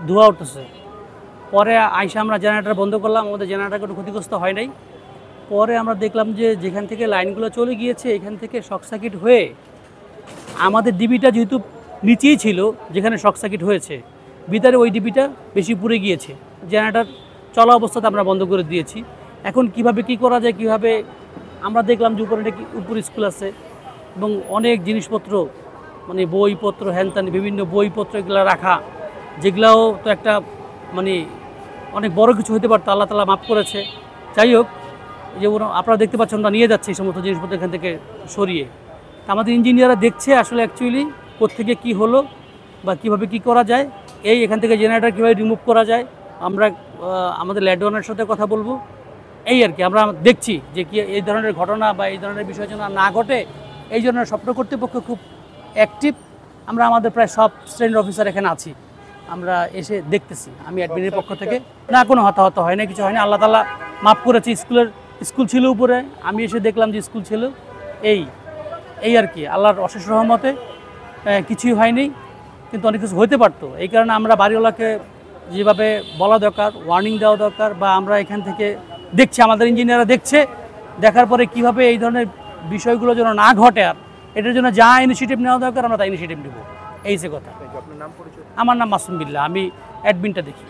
ধোঁয়া উঠতেছে। পরে আইসা আমরা জেনারেটর বন্ধ করলাম, আমাদের জেনারেটর কোনো ক্ষতিগ্রস্ত হয় নাই। পরে আমরা দেখলাম যে যেখান থেকে লাইনগুলো চলে গিয়েছে এখান থেকে শর্ট সার্কিট হয়ে আমাদের ডিবিটা যেহেতু নিচেই ছিল, যেখানে শর্ট সার্কিট হয়েছে ভিতরে ওই ডিবিটা বেশি পুড়ে গিয়েছে। জেনারেটর চলা অবস্থাতে আমরা বন্ধ করে দিয়েছি। এখন কিভাবে কি করা যায়, কিভাবে আমরা দেখলাম যে উপরে স্কুল আছে এবং অনেক জিনিসপত্র মানে বইপত্র হ্যানত্যান বিভিন্ন বইপত্র এগুলো রাখা, যেগুলাও তো একটা মানে অনেক বড় কিছু হতে পারতো, আল্লাহ তাআলা মাফ করেছে। যাই হোক, যে আপনারা দেখতে পাচ্ছেন আমরা নিয়ে যাচ্ছি এই সমস্ত জিনিসপত্র এখান থেকে সরিয়ে। আমাদের ইঞ্জিনিয়াররা দেখছে আসলে অ্যাকচুয়ালি কোত্থেকে কি হলো বা কিভাবে কি করা যায়, এখান থেকে জেনারেটর কীভাবে রিমুভ করা যায় আমরা আমাদের ল্যাডওয়ানের সাথে কথা বলবো। এই আর কি আমরা দেখছি যে কি এই ধরনের ঘটনা বা এই ধরনের বিষয় যেন না ঘটে, এই জন্য স্বপ্ন কর্তৃপক্ষ খুব অ্যাক্টিভ। আমরা আমাদের প্রায় সব শ্রেণীর অফিসার এখানে আছি, আমরা এসে দেখতেছি। আমি অ্যাডমিনের পক্ষ থেকে না কোনো হতাহত হয় না, কিছু হয় না, আল্লাহ তাআলা মাফ করেছে। স্কুল ছিল উপরে, আমি এসে দেখলাম যে স্কুল ছিল। এই আর কি আল্লাহর অশেষ রহমতে কিছুই হয়নি, কিন্তু অনেক কিছু হতে পারতো। এই কারণে আমরা বাড়িওয়ালাকে যেভাবে বলা দরকার, ওয়ার্নিং দেওয়া দরকার, বা আমরা এখান থেকে দেখছি, আমাদের ইঞ্জিনিয়াররা দেখছে, দেখার পরে কিভাবে এই ধরনের বিষয়গুলো যেন না ঘটে, আর এটার জন্য যা ইনিশিয়েটিভ নেওয়া দরকার আমরা তা ইনিশিয়েটিভ নেব। এই যে কথা। আপনার নাম পরিচয়? আমার নাম মাসুম বিল্লাহ, আমি অ্যাডমিনটা দেখি।